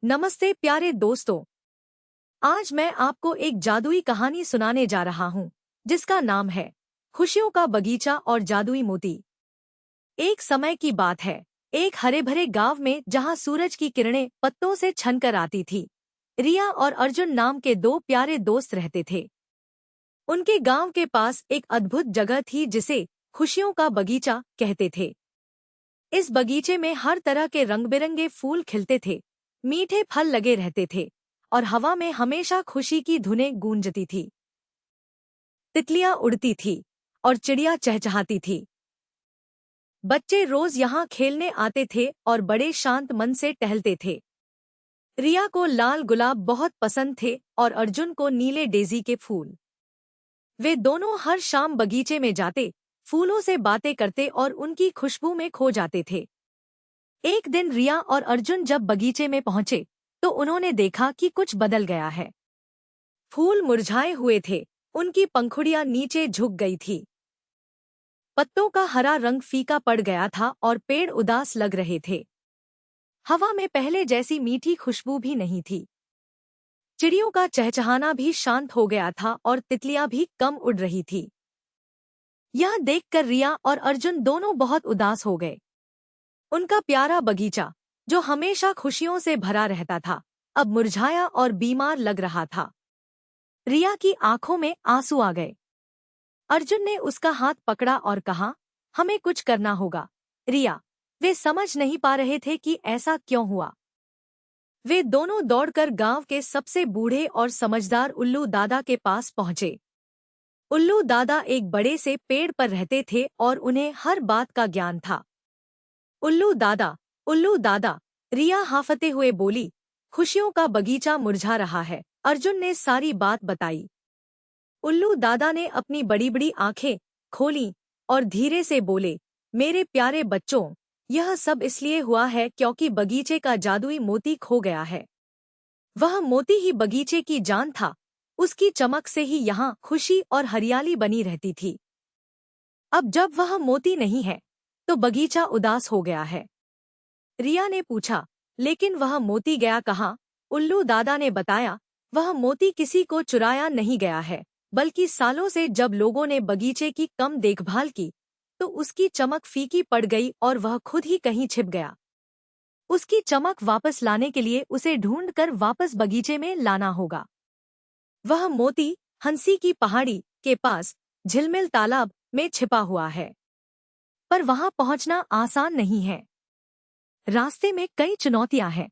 नमस्ते प्यारे दोस्तों। आज मैं आपको एक जादुई कहानी सुनाने जा रहा हूँ जिसका नाम है खुशियों का बगीचा और जादुई मोती। एक समय की बात है, एक हरे भरे गांव में जहाँ सूरज की किरणें पत्तों से छनकर आती थी, रिया और अर्जुन नाम के दो प्यारे दोस्त रहते थे। उनके गांव के पास एक अद्भुत जगह थी जिसे खुशियों का बगीचा कहते थे। इस बगीचे में हर तरह के रंग बिरंगे फूल खिलते थे, मीठे फल लगे रहते थे और हवा में हमेशा खुशी की धुनें गूंजती थी। तितलियां उड़ती थी और चिड़िया चहचहाती थी। बच्चे रोज यहाँ खेलने आते थे और बड़े शांत मन से टहलते थे। रिया को लाल गुलाब बहुत पसंद थे और अर्जुन को नीले डेजी के फूल। वे दोनों हर शाम बगीचे में जाते, फूलों से बातें करते और उनकी खुशबू में खो जाते थे। एक दिन रिया और अर्जुन जब बगीचे में पहुंचे तो उन्होंने देखा कि कुछ बदल गया है। फूल मुरझाए हुए थे, उनकी पंखुड़ियां नीचे झुक गई थी। पत्तों का हरा रंग फीका पड़ गया था और पेड़ उदास लग रहे थे। हवा में पहले जैसी मीठी खुशबू भी नहीं थी। चिड़ियों का चहचहाना भी शांत हो गया था और तितलियां भी कम उड़ रही थी। यह देखकर रिया और अर्जुन दोनों बहुत उदास हो गए। उनका प्यारा बगीचा, जो हमेशा खुशियों से भरा रहता था, अब मुरझाया और बीमार लग रहा था। रिया की आंखों में आंसू आ गए। अर्जुन ने उसका हाथ पकड़ा और कहा, हमें कुछ करना होगा रिया। वे समझ नहीं पा रहे थे कि ऐसा क्यों हुआ। वे दोनों दौड़कर गांव के सबसे बूढ़े और समझदार उल्लू दादा के पास पहुंचे। उल्लू दादा एक बड़े से पेड़ पर रहते थे और उन्हें हर बात का ज्ञान था। उल्लू दादा, रिया हाफते हुए बोली, खुशियों का बगीचा मुरझा रहा है। अर्जुन ने सारी बात बताई। उल्लू दादा ने अपनी बड़ी बड़ी आंखें खोलीं और धीरे से बोले, मेरे प्यारे बच्चों, यह सब इसलिए हुआ है क्योंकि बगीचे का जादुई मोती खो गया है। वह मोती ही बगीचे की जान था, उसकी चमक से ही यहाँ खुशी और हरियाली बनी रहती थी। अब जब वह मोती नहीं है तो बगीचा उदास हो गया है। रिया ने पूछा, लेकिन वह मोती गया कहाँ? उल्लू दादा ने बताया, वह मोती किसी को चुराया नहीं गया है, बल्कि सालों से जब लोगों ने बगीचे की कम देखभाल की तो उसकी चमक फीकी पड़ गई और वह खुद ही कहीं छिप गया। उसकी चमक वापस लाने के लिए उसे ढूंढकर वापस बगीचे में लाना होगा। वह मोती हंसी की पहाड़ी के पास झिलमिल तालाब में छिपा हुआ है, पर वहां पहुंचना आसान नहीं है। रास्ते में कई चुनौतियां हैं।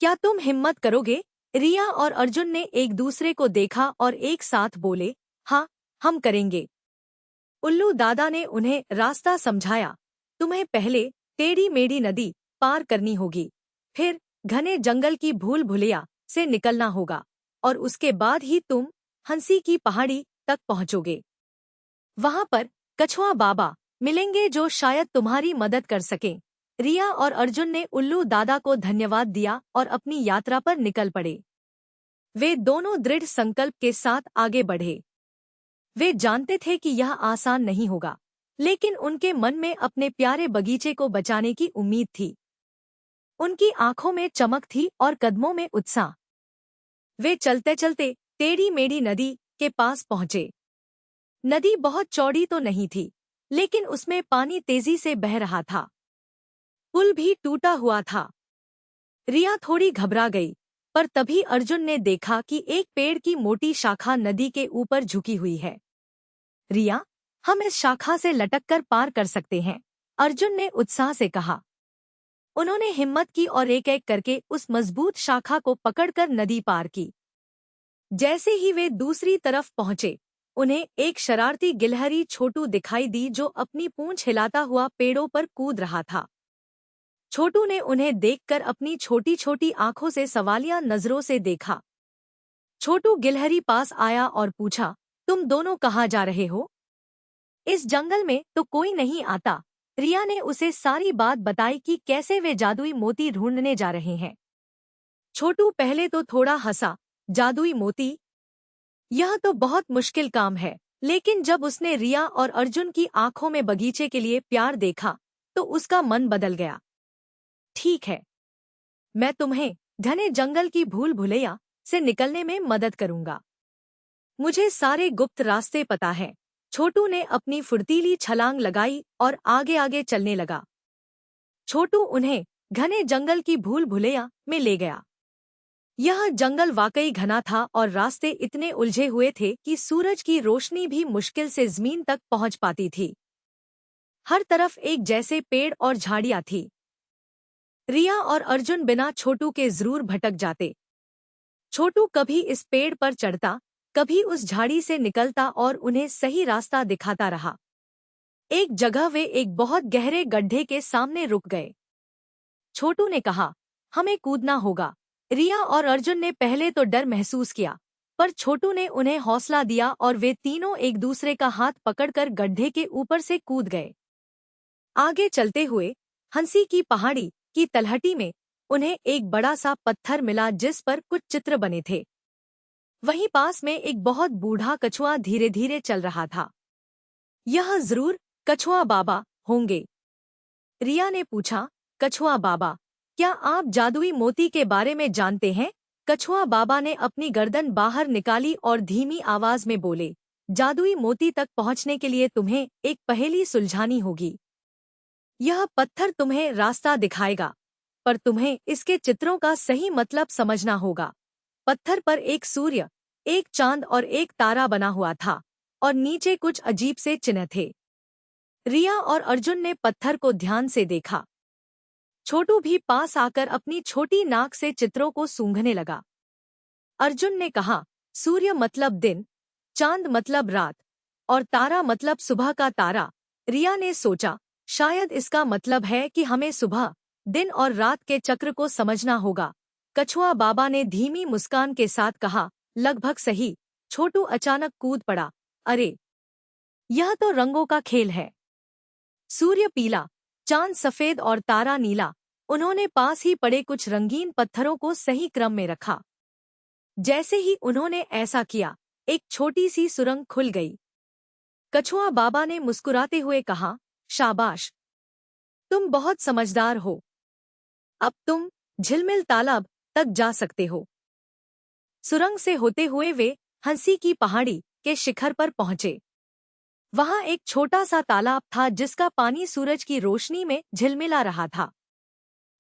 क्या तुम हिम्मत करोगे? रिया और अर्जुन ने एक दूसरे को देखा और एक साथ बोले, हाँ, हम करेंगे। उल्लू दादा ने उन्हें रास्ता समझाया। तुम्हें पहले टेढ़ी मेढ़ी नदी पार करनी होगी, फिर घने जंगल की भूल भुलैया से निकलना होगा और उसके बाद ही तुम हंसी की पहाड़ी तक पहुंचोगे। वहां पर कछुआ बाबा मिलेंगे जो शायद तुम्हारी मदद कर सकें। रिया और अर्जुन ने उल्लू दादा को धन्यवाद दिया और अपनी यात्रा पर निकल पड़े। वे दोनों दृढ़ संकल्प के साथ आगे बढ़े। वे जानते थे कि यह आसान नहीं होगा, लेकिन उनके मन में अपने प्यारे बगीचे को बचाने की उम्मीद थी। उनकी आंखों में चमक थी और कदमों में उत्साह। वे चलते चलते टेढ़ी मेढ़ी नदी के पास पहुंचे। नदी बहुत चौड़ी तो नहीं थी, लेकिन उसमें पानी तेजी से बह रहा था। पुल भी टूटा हुआ था। रिया थोड़ी घबरा गई, पर तभी अर्जुन ने देखा कि एक पेड़ की मोटी शाखा नदी के ऊपर झुकी हुई है। रिया, हम इस शाखा से लटककर पार कर सकते हैं, अर्जुन ने उत्साह से कहा। उन्होंने हिम्मत की और एक एक करके उस मजबूत शाखा को पकड़कर नदी पार की। जैसे ही वे दूसरी तरफ पहुंचे, उन्हें एक शरारती गिलहरी छोटू दिखाई दी जो अपनी पूंछ हिलाता हुआ पेड़ों पर कूद रहा था। छोटू ने उन्हें देखकर अपनी छोटी छोटी आंखों से सवालिया नजरों से देखा। छोटू गिलहरी पास आया और पूछा, तुम दोनों कहाँ जा रहे हो? इस जंगल में तो कोई नहीं आता। रिया ने उसे सारी बात बताई कि कैसे वे जादुई मोती ढूंढने जा रहे हैं। छोटू पहले तो थोड़ा हंसा, जादुई मोती? यह तो बहुत मुश्किल काम है। लेकिन जब उसने रिया और अर्जुन की आंखों में बगीचे के लिए प्यार देखा तो उसका मन बदल गया। ठीक है, मैं तुम्हें घने जंगल की भूल भुलैया से निकलने में मदद करूंगा। मुझे सारे गुप्त रास्ते पता है। छोटू ने अपनी फुर्तीली छलांग लगाई और आगे आगे चलने लगा। छोटू उन्हें घने जंगल की भूल भुलैया में ले गया। यह जंगल वाकई घना था और रास्ते इतने उलझे हुए थे कि सूरज की रोशनी भी मुश्किल से जमीन तक पहुंच पाती थी। हर तरफ एक जैसे पेड़ और झाड़ियां थी। रिया और अर्जुन बिना छोटू के जरूर भटक जाते। छोटू कभी इस पेड़ पर चढ़ता, कभी उस झाड़ी से निकलता और उन्हें सही रास्ता दिखाता रहा। एक जगह वे एक बहुत गहरे गड्ढे के सामने रुक गए। छोटू ने कहा, हमें कूदना होगा। रिया और अर्जुन ने पहले तो डर महसूस किया, पर छोटू ने उन्हें हौसला दिया और वे तीनों एक दूसरे का हाथ पकड़कर गड्ढे के ऊपर से कूद गए। आगे चलते हुए हंसी की पहाड़ी की तलहटी में उन्हें एक बड़ा सा पत्थर मिला जिस पर कुछ चित्र बने थे। वहीं पास में एक बहुत बूढ़ा कछुआ धीरे धीरे चल रहा था। यह जरूर कछुआ बाबा होंगे। रिया ने पूछा, कछुआ बाबा, क्या आप जादुई मोती के बारे में जानते हैं? कछुआ बाबा ने अपनी गर्दन बाहर निकाली और धीमी आवाज में बोले, जादुई मोती तक पहुंचने के लिए तुम्हें एक पहेली सुलझानी होगी। यह पत्थर तुम्हें रास्ता दिखाएगा, पर तुम्हें इसके चित्रों का सही मतलब समझना होगा। पत्थर पर एक सूर्य, एक चांद और एक तारा बना हुआ था और नीचे कुछ अजीब से चिन्ह थे। रिया और अर्जुन ने पत्थर को ध्यान से देखा। छोटू भी पास आकर अपनी छोटी नाक से चित्रों को सूंघने लगा। अर्जुन ने कहा, सूर्य मतलब दिन, चांद मतलब रात और तारा मतलब सुबह का तारा। रिया ने सोचा, शायद इसका मतलब है कि हमें सुबह, दिन और रात के चक्र को समझना होगा। कछुआ बाबा ने धीमी मुस्कान के साथ कहा, लगभग सही। छोटू अचानक कूद पड़ा। अरे, यह तो रंगों का खेल है। सूर्य पीला, चांद सफेद और तारा नीला। उन्होंने पास ही पड़े कुछ रंगीन पत्थरों को सही क्रम में रखा। जैसे ही उन्होंने ऐसा किया, एक छोटी सी सुरंग खुल गई। कछुआ बाबा ने मुस्कुराते हुए कहा, शाबाश, तुम बहुत समझदार हो। अब तुम झिलमिल तालाब तक जा सकते हो। सुरंग से होते हुए वे हंसी की पहाड़ी के शिखर पर पहुंचे। वहां एक छोटा सा तालाब था जिसका पानी सूरज की रोशनी में झिलमिला रहा था।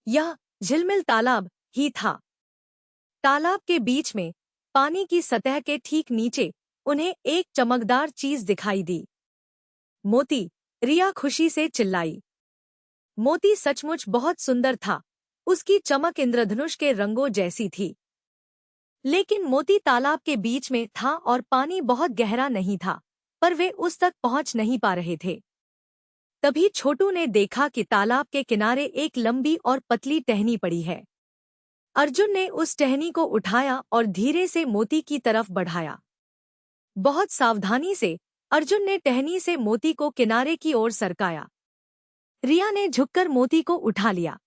यह झिलमिल तालाब ही था। तालाब के बीच में पानी की सतह के ठीक नीचे उन्हें एक चमकदार चीज दिखाई दी। मोती। रिया खुशी से चिल्लाई। मोती सचमुच बहुत सुंदर था। उसकी चमक इंद्रधनुष के रंगों जैसी थी। लेकिन मोती तालाब के बीच में था और पानी बहुत गहरा नहीं था, पर वे उस तक पहुंच नहीं पा रहे थे। तभी छोटू ने देखा कि तालाब के किनारे एक लंबी और पतली टहनी पड़ी है। अर्जुन ने उस टहनी को उठाया और धीरे से मोती की तरफ बढ़ाया। बहुत सावधानी से अर्जुन ने टहनी से मोती को किनारे की ओर सरकाया। रिया ने झुककर मोती को उठा लिया।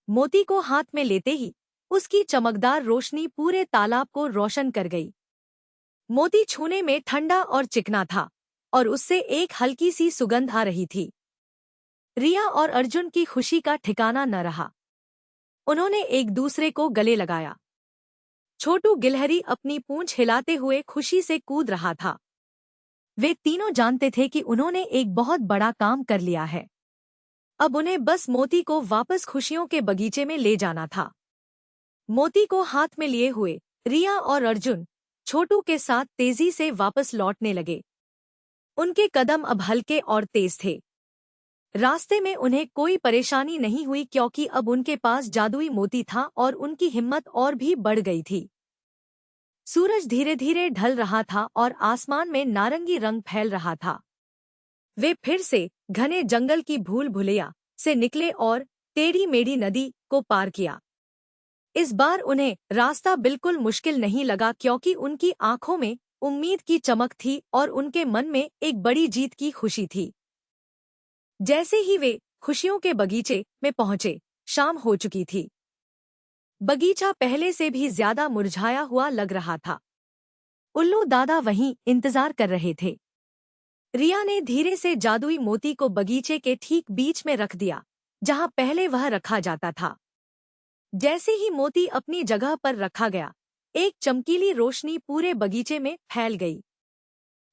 मोती को हाथ में लेते ही उसकी चमकदार रोशनी पूरे तालाब को रोशन कर गई। मोती छूने में ठंडा और चिकना था और उससे एक हल्की सी सुगंध आ रही थी। रिया और अर्जुन की खुशी का ठिकाना न रहा। उन्होंने एक दूसरे को गले लगाया। छोटू गिलहरी अपनी पूंछ हिलाते हुए खुशी से कूद रहा था। वे तीनों जानते थे कि उन्होंने एक बहुत बड़ा काम कर लिया है। अब उन्हें बस मोती को वापस खुशियों के बगीचे में ले जाना था। मोती को हाथ में लिए हुए रिया और अर्जुन छोटू के साथ तेजी से वापस लौटने लगे। उनके कदम अब हल्के और तेज थे। रास्ते में उन्हें कोई परेशानी नहीं हुई क्योंकि अब उनके पास जादुई मोती था और उनकी हिम्मत और भी बढ़ गई थी। सूरज धीरे धीरे ढल रहा था और आसमान में नारंगी रंग फैल रहा था। वे फिर से घने जंगल की भूल भुलैया से निकले और टेढ़ी मेढ़ी नदी को पार किया। इस बार उन्हें रास्ता बिल्कुल मुश्किल नहीं लगा क्योंकि उनकी आंखों में उम्मीद की चमक थी और उनके मन में एक बड़ी जीत की खुशी थी। जैसे ही वे खुशियों के बगीचे में पहुंचे, शाम हो चुकी थी। बगीचा पहले से भी ज्यादा मुरझाया हुआ लग रहा था। उल्लू दादा वहीं इंतजार कर रहे थे। रिया ने धीरे से जादुई मोती को बगीचे के ठीक बीच में रख दिया, जहां पहले वह रखा जाता था। जैसे ही मोती अपनी जगह पर रखा गया, एक चमकीली रोशनी पूरे बगीचे में फैल गई।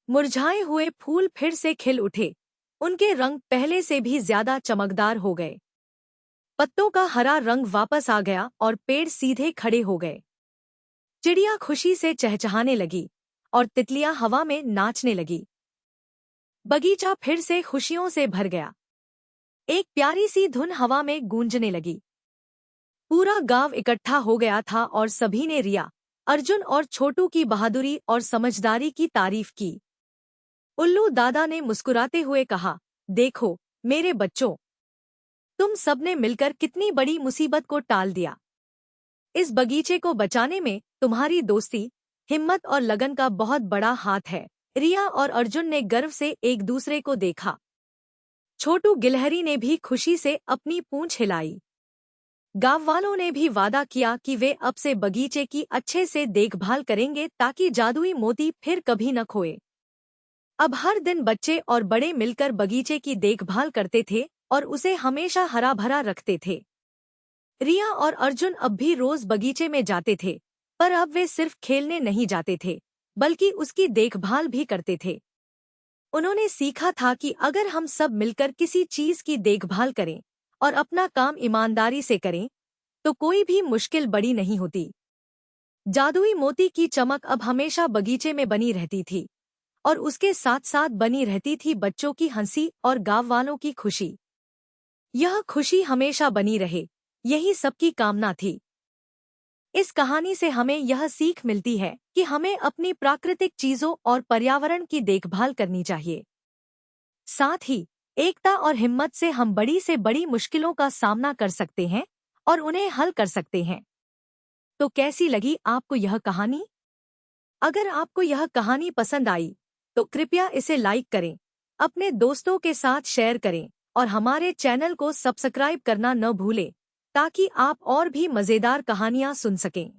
मुरझाए हुए फूल फिर से खिल उठे, उनके रंग पहले से भी ज्यादा चमकदार हो गए। पत्तों का हरा रंग वापस आ गया और पेड़ सीधे खड़े हो गए। चिड़िया खुशी से चहचहाने लगी और तितलियां हवा में नाचने लगी। बगीचा फिर से खुशियों से भर गया। एक प्यारी सी धुन हवा में गूंजने लगी। पूरा गांव इकट्ठा हो गया था और सभी ने रिया, अर्जुन और छोटू की बहादुरी और समझदारी की तारीफ की। उल्लू दादा ने मुस्कुराते हुए कहा, देखो मेरे बच्चों, तुम सबने मिलकर कितनी बड़ी मुसीबत को टाल दिया। इस बगीचे को बचाने में तुम्हारी दोस्ती, हिम्मत और लगन का बहुत बड़ा हाथ है। रिया और अर्जुन ने गर्व से एक दूसरे को देखा। छोटू गिलहरी ने भी खुशी से अपनी पूंछ हिलाई। गांव वालों ने भी वादा किया कि वे अब से बगीचे की अच्छे से देखभाल करेंगे ताकि जादुई मोती फिर कभी न खोए। अब हर दिन बच्चे और बड़े मिलकर बगीचे की देखभाल करते थे और उसे हमेशा हरा भरा रखते थे। रिया और अर्जुन अब भी रोज बगीचे में जाते थे, पर अब वे सिर्फ खेलने नहीं जाते थे, बल्कि उसकी देखभाल भी करते थे। उन्होंने सीखा था कि अगर हम सब मिलकर किसी चीज की देखभाल करें और अपना काम ईमानदारी से करें, तो कोई भी मुश्किल बड़ी नहीं होती। जादुई मोती की चमक अब हमेशा बगीचे में बनी रहती थी और उसके साथ साथ बनी रहती थी बच्चों की हंसी और गांव वालों की खुशी। यह खुशी हमेशा बनी रहे, यही सबकी कामना थी। इस कहानी से हमें यह सीख मिलती है कि हमें अपनी प्राकृतिक चीजों और पर्यावरण की देखभाल करनी चाहिए। साथ ही एकता और हिम्मत से हम बड़ी से बड़ी मुश्किलों का सामना कर सकते हैं और उन्हें हल कर सकते हैं। तो कैसी लगी आपको यह कहानी? अगर आपको यह कहानी पसंद आई तो कृपया इसे लाइक करें, अपने दोस्तों के साथ शेयर करें और हमारे चैनल को सब्सक्राइब करना न भूलें ताकि आप और भी मजेदार कहानियां सुन सकें।